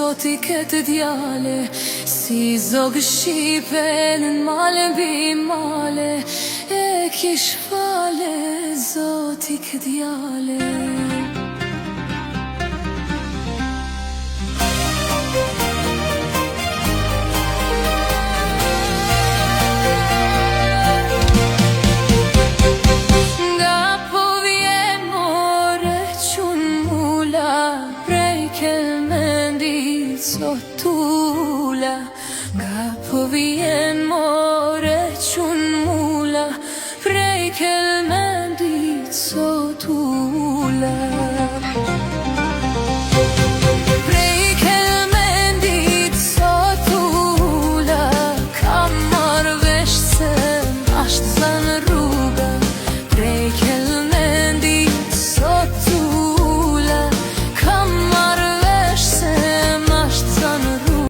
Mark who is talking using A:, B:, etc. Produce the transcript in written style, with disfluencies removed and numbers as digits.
A: Zoti këtë djale, si zogë shqipe në male bi male, e kish fale, Zoti këtë djale. Sotula, nga po vjen more qun mula, prej kel mendit sotula.